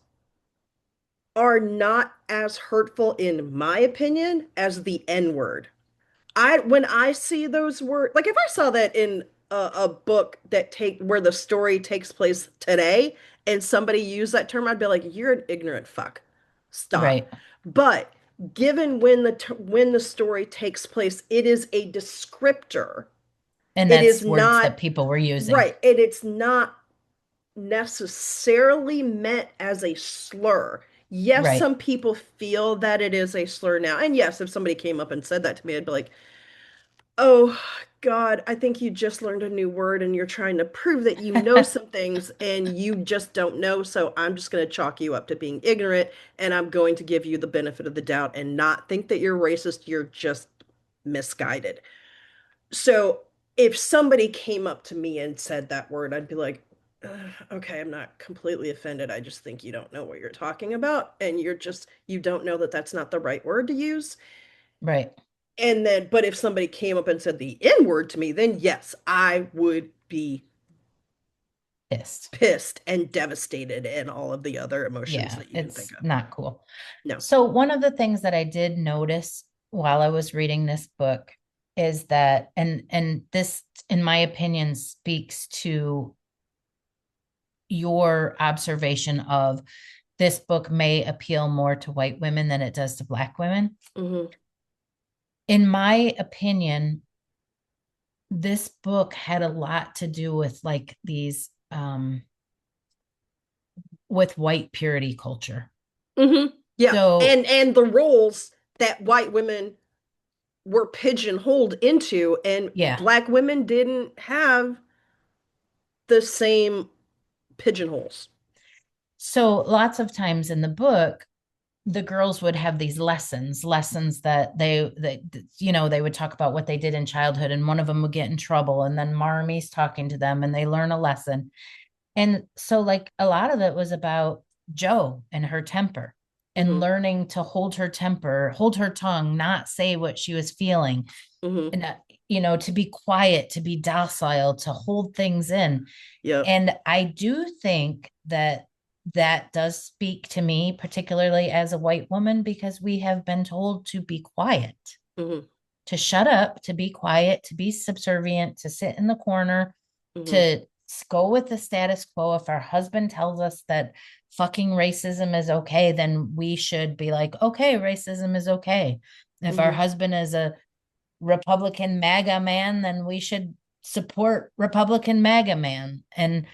are not as hurtful in my opinion as the N word. I when I see those words, like if I saw that in a book that take where the story takes place today and somebody used that term, I'd be like, "You're an ignorant fuck. Stop." Right. But given when the story takes place, it is a descriptor. And It is that's words not that people were using. right, and it's not necessarily meant as a slur. Yes, Right. some people feel that it is a slur now. And yes, if somebody came up and said that to me, I'd be like, oh God, I think you just learned a new word and you're trying to prove that you know some things and you just don't know. So I'm just going to chalk you up to being ignorant and I'm going to give you the benefit of the doubt and not think that you're racist. You're just misguided. So if somebody came up to me and said that word, I'd be like, okay, I'm not completely offended. I just think you don't know what you're talking about. And you don't know that that's not the right word to use. Right. And then, but if somebody came up and said the N word to me, then yes, I would be Pissed. pissed and devastated and all of the other emotions Yeah, that you can think it's of. not cool. No. So, one of the things that I did notice while I was reading this book is that, and this, in my opinion, speaks to your observation of this book may appeal more to white women than it does to black women. Hmm. In my opinion, this book had a lot to do with like these with white purity culture. Hmm. Yeah. So, And the roles that white women were pigeonholed into, and yeah. black women didn't have the same pigeonholes. So lots of times in the book, the girls would have these lessons that they would talk about what they did in childhood, and one of them would get in trouble, and then Marmy's talking to them and they learn a lesson. And so like a lot of it was about Joe and her temper and Hmm. learning to hold her temper, hold her tongue, not say what she was feeling, Hmm. and to be quiet, to be docile, to hold things in. Yep. And I do think that that does speak to me, particularly as a white woman, because we have been told to be quiet, Hmm. to shut up, to be quiet, to be subservient, to sit in the corner, Hmm. to go with the status quo. If our husband tells us that fucking racism is okay, then we should be like, okay, racism is okay. If our Hmm. husband is a Republican MAGA man, then we should support Republican MAGA man. And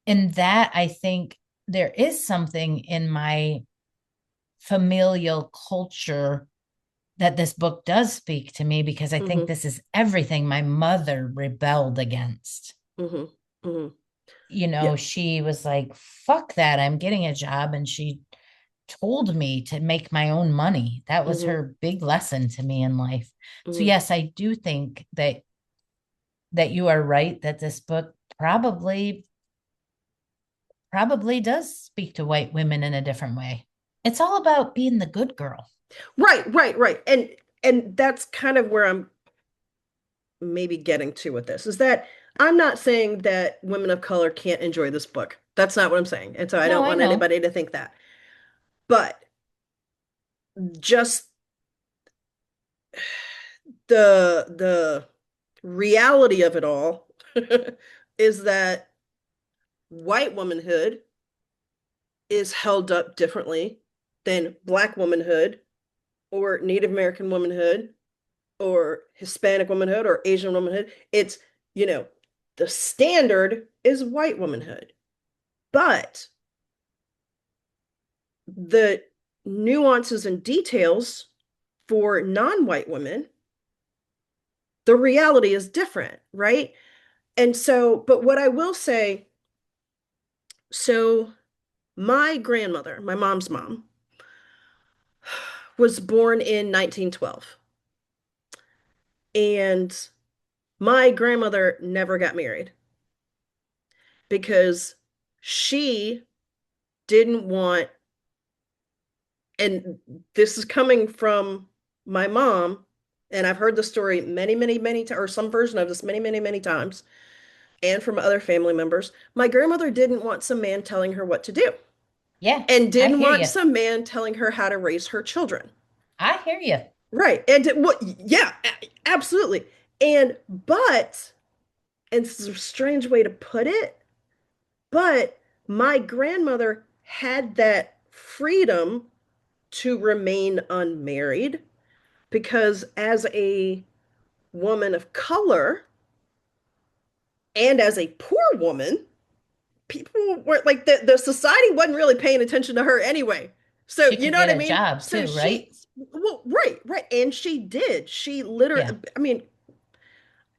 in that, I think there is something in my familial culture that this book does speak to me, because I think Hmm. this is everything my mother rebelled against. Hmm. Hmm. Yeah. She was like, fuck that. I'm getting a job. And she told me to make my own money. That was Hmm. her big lesson to me in life. So Hmm. yes, I do think that you are right, that this book probably does speak to white women in a different way. It's all about being the good girl. Right, right, right. And and that's kind of where I'm maybe getting to with this is that I'm not saying that women of color can't enjoy this book. That's not what I'm saying. And so I No, don't I want know. anybody to think that. But just the reality of it all is that white womanhood is held up differently than black womanhood or Native American womanhood or Hispanic womanhood or Asian womanhood. It's, you know, the standard is white womanhood. But the nuances and details for non-white women, the reality is different, right? And so, but what I will say, so my grandmother, my mom's mom, was born in 1912. And my grandmother never got married because she didn't want, and this is coming from my mom, and I've heard the story many, many, many times, or some version of this many, many, many times, and from other family members. My grandmother didn't want some man telling her what to do, Yeah, and I didn't hear want you. some man telling her how to raise her children. I hear you. Right. And what, yeah, absolutely. And, but, and this is a strange way to put it, but my grandmother had that freedom to remain unmarried because as a woman of color and as a poor woman, people were like the society wasn't really paying attention to her anyway. So She you could know what get I a mean? job So too, right? she, well, right, right. And she did. She literally, Yeah, I mean,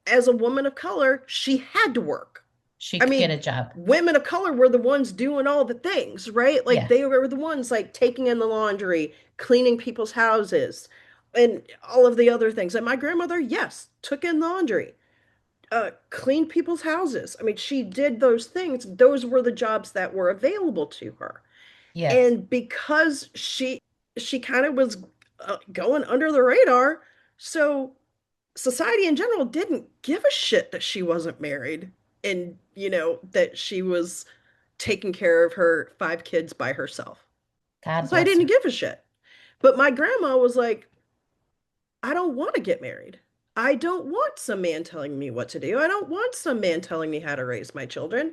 as a woman of color, she had to work. she I could get mean, a job. women of color were the ones doing all the things, right? Like Yeah, they were the ones like taking in the laundry, cleaning people's houses, and all of the other things. And my grandmother, yes, took in laundry, cleaned people's houses. I mean, she did those things. Those were the jobs that were available to her. yes. And because she kind of was going under the radar, so society in general didn't give a shit that she wasn't married and, that she was taking care of her five kids by herself. God Society bless didn't her. give a shit. But my grandma was like, I don't want to get married. I don't want some man telling me what to do. I don't want some man telling me how to raise my children.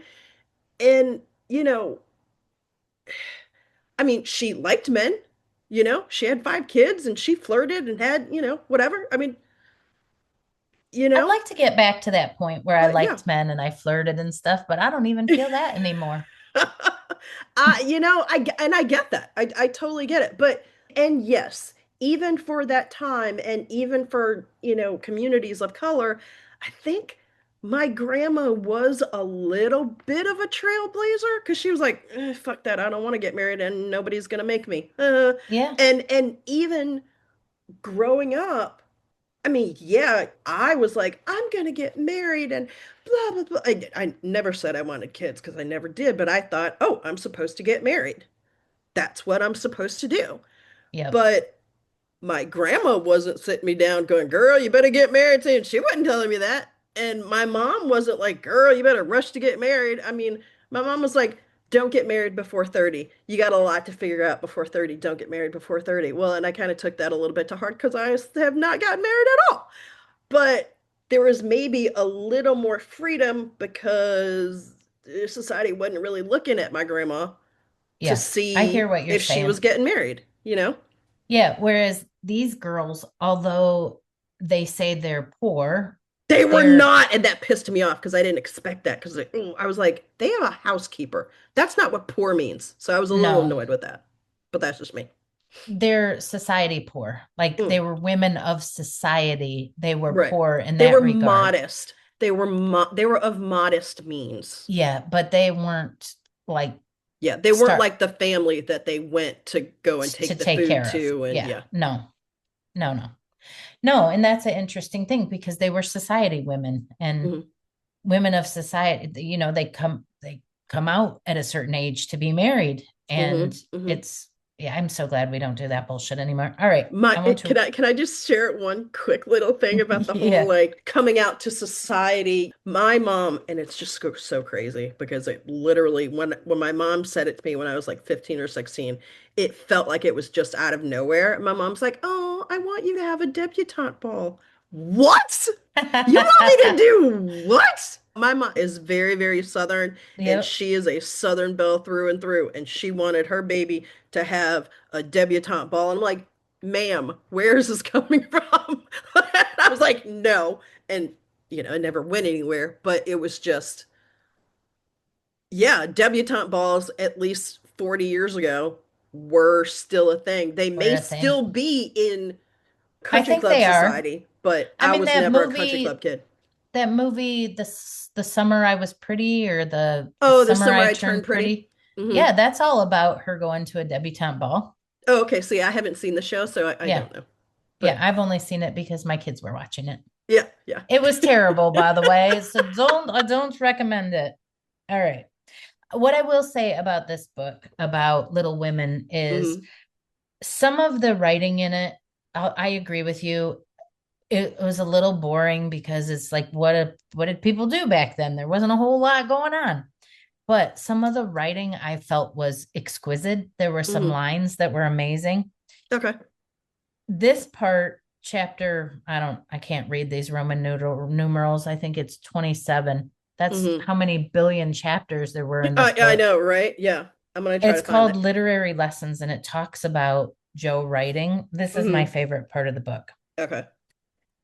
And, you know, I mean, she liked men, she had five kids and she flirted and had, whatever. I mean, you I'd know, like to get back to that point where I yeah. liked men and I flirted and stuff, but I don't even feel that anymore. And I get that. I totally get it. But and yes, even for that time and even for, communities of color, I think my grandma was a little bit of a trailblazer because she was like, fuck that, I don't want to get married and nobody's gonna make me. Yeah, And even growing up, I mean, yeah, I was like, I'm gonna get married and blah blah blah. I never said I wanted kids because I never did, but I thought, oh, I'm supposed to get married. That's what I'm supposed to do. yep, But my grandma wasn't sitting me down going, girl, you better get married soon. She wasn't telling me that. And my mom wasn't like, girl, you better rush to get married. I mean, my mom was like, don't get married before 30. You got a lot to figure out before 30. Don't get married before 30. Well, and I kind of took that a little bit to heart because I have not gotten married at all. But there was maybe a little more freedom because society wasn't really looking at my grandma to yeah. I hear see what you're if she was saying. getting married. Yeah, whereas these girls, although they say they're poor, They were they're not, and that pissed me off because I didn't expect that because I was like, they have a housekeeper. That's not what poor means. So I was a little no, annoyed with that. But that's just me. they're society poor. Like Mm, they were women of society. They were right. poor in They that were regard. modest. They were of modest means. Yeah, but they weren't like Yeah, they weren't start like the family that they went to go and to take the take food care of. to, and Yeah, yeah. no, no, no, no. And that's an interesting thing because they were society women and Hmm. women of society, they come out at a certain age to be married. Hmm. And Hmm. it's Yeah, I'm so glad we don't do that bullshit anymore. All right. My, I want to, can I just share one quick little thing about the whole yeah. like coming out to society? My mom, and it's just so crazy because it literally when my mom said it to me when I was like 15 or 16, it felt like it was just out of nowhere. My mom's like, "Oh, I want you to have a debutante ball." What? You want me to do what? My mom is very Southern, and Yep. she is a Southern belle through and through, and she wanted her baby to have a debutante ball. And I'm like, ma'am, where is this coming from? I was like, no. And, it never went anywhere, but it was just, yeah, debutante balls at least 40 years ago were still a thing. They We're may a thing. still be in I country think club they are. society, but I I mean, was never a country club kid. the summer I was pretty, or the Oh, this summer summer I I turned turned pretty. pretty. Hmm. Yeah, that's all about her going to a debutante ball. Oh, okay. See, I haven't seen the show, so I Yeah. don't know. Yeah, But I've only seen it because my kids were watching it. yeah. It was terrible, by the way. So I don't recommend it. All right. What I will say about this book about Little Women is Hmm. some of the writing in it, I agree with you. It was a little boring because it's like what did people do back then? There wasn't a whole lot going on. But some of the writing I felt was exquisite. There were some Hmm. lines that were amazing. Okay. This part, chapter, I can't read these Roman numerals. I think it's 27. That's Hmm. how many billion chapters there were in this I book. know, right? Yeah. I'm gonna try It's to find called that. Literary Lessons, and it talks about Joe writing. This is my Hmm. favorite part of the book. Okay.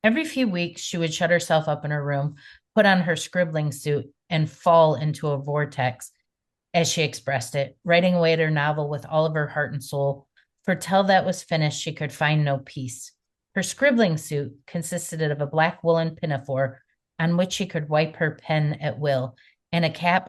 Every few weeks, she would shut herself up in her room, put on her scribbling suit, and fall into a vortex, as she expressed it, writing away at her novel with all of her heart and soul. For till that was finished, she could find no peace. Her scribbling suit consisted of a black woolen pinafore on which she could wipe her pen at will, and a cap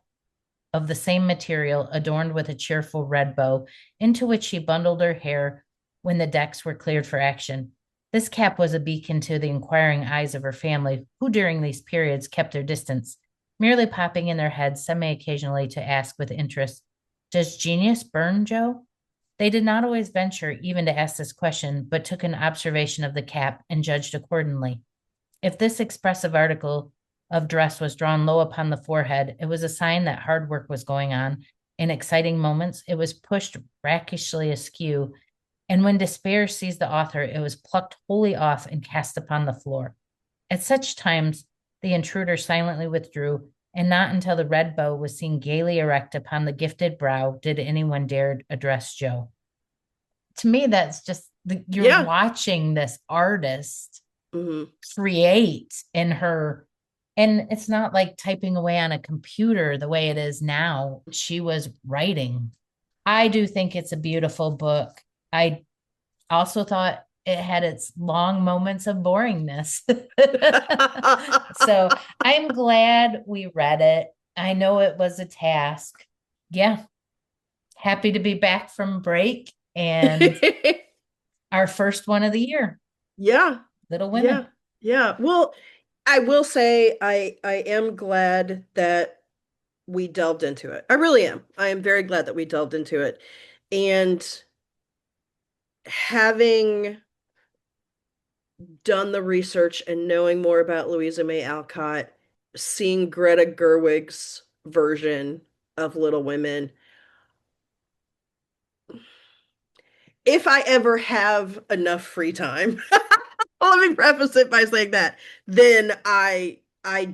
of the same material adorned with a cheerful red bow, into which she bundled her hair when the decks were cleared for action. This cap was a beacon to the inquiring eyes of her family, who during these periods kept their distance, merely popping in their heads semi occasionally to ask with interest, "Does genius burn, Joe?" They did not always venture even to ask this question, but took an observation of the cap and judged accordingly. If this expressive article of dress was drawn low upon the forehead, it was a sign that hard work was going on. In exciting moments, it was pushed rakishly askew, and when despair seized the author, it was plucked wholly off and cast upon the floor. At such times, the intruder silently withdrew, and not until the red bow was seen gaily erect upon the gifted brow did anyone dare address Joe. To me, that's just you're Yeah. watching this artist Hmm. create in her, and it's not like typing away on a computer the way it is now. She was writing. I do think it's a beautiful book. I also thought it had its long moments of boringness. So I'm glad we read it. I know it was a task. Yeah, happy to be back from break and our first one of the year, Yeah. Little Yeah. Women. Yeah. Well, I will say I am glad that we delved into it. I really am. I am very glad that we delved into it. And having done the research and knowing more about Louisa May Alcott, seeing Greta Gerwig's version of Little Women, if I ever have enough free time, let me preface it by saying that, then I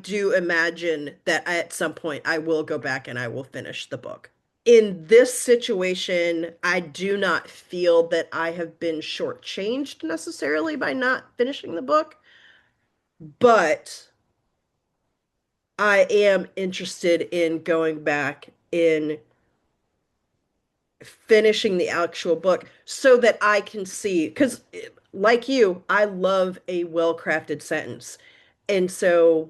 do imagine that at some point I will go back and I will finish the book. In this situation, I do not feel that I have been shortchanged necessarily by not finishing the book, but I am interested in going back in finishing the actual book so that I can see, because like you, I love a well-crafted sentence. And so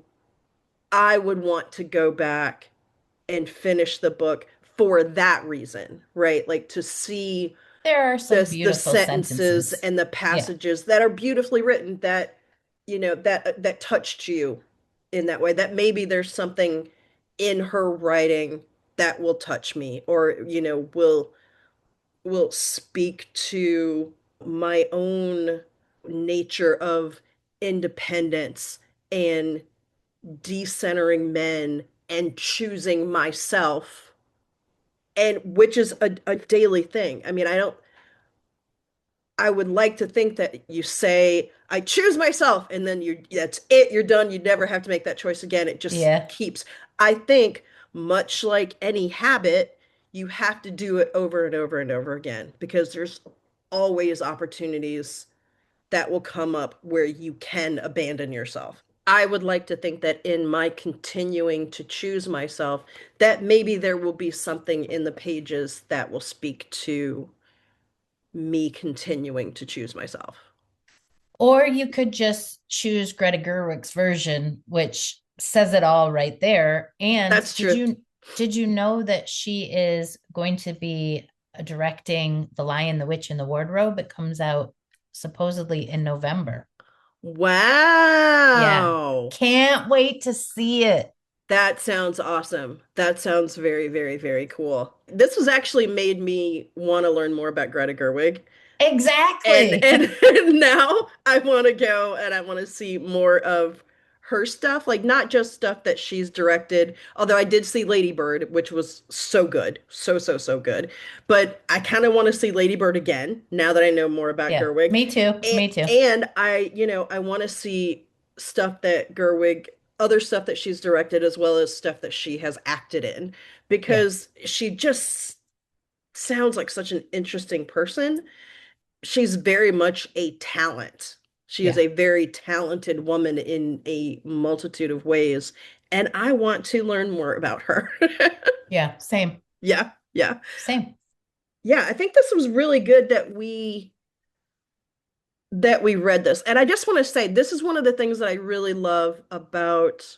I would want to go back and finish the book for that reason, right? Like to see There are some the beautiful sentences sentences. and the Yeah. passages that are beautifully written that that touched you in that way, that maybe there's something in her writing that will touch me or will will speak to my own nature of independence and decentering men and choosing myself, and which is a daily thing. I mean, I would like to think that you say, I choose myself, and then that's it, you're done. You never have to make that choice again. It just Yeah. keeps, I think, much like any habit, you have to do it over and over and over again because there's always opportunities that will come up where you can abandon yourself. I would like to think that in my continuing to choose myself, that maybe there will be something in the pages that will speak to me continuing to choose myself. Or you could just choose Greta Gerwig's version, which says it all right there. And That's true. did you know that she is going to be directing The Lion, the Witch, and the Wardrobe? It comes out supposedly in November. Yeah. Wow. Can't wait to see it. That sounds awesome. That sounds very, very, very cool. This has actually made me want to learn more about Greta Gerwig. And Exactly. and, and now I want to go and I want to see more of her stuff, like not just stuff that she's directed, although I did see Lady Bird, which was so good. So, so, so good. But I kind of want to see Lady Bird again now that I know more about Yeah. Gerwig. Me too. And, Me too. and I want to see stuff that Gerwig, other stuff that she's directed, as well as stuff that she has acted in, Yeah. because she just sounds like such an interesting person. She's very much a talent. She is Yeah. a very talented woman in a multitude of ways, and I want to learn more about her. Yeah. Same. Yeah, yeah. Same. Yeah, I think this was really good that we read this. And I just want to say this is one of the things that I really love about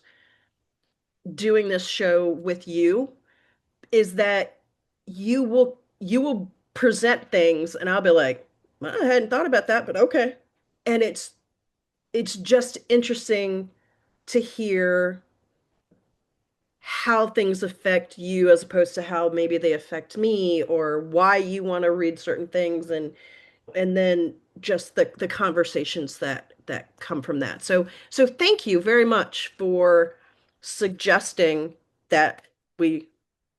doing this show with you is that you will present things and I'll be like, "Well, I hadn't thought about that, but okay." And it's just interesting to hear how things affect you as opposed to how maybe they affect me or why you want to read certain things, and then just the conversations that come from that. So thank you very much for suggesting that we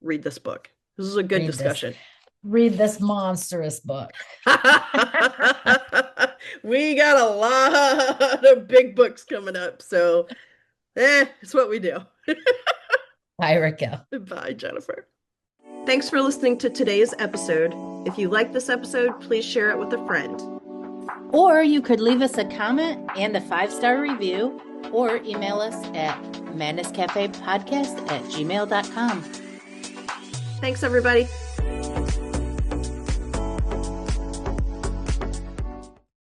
read this book. This is a good Read this. discussion. Read this monstrous book. We got a lot of big books coming up, so it's what we do. Bye, Raquel. Bye, Jennifer. Thanks for listening to today's episode. If you like this episode, please share it with a friend. Or you could leave us a comment and a 5-star review, or email us at madnesscafepodcast@gmail.com. Thanks, everybody.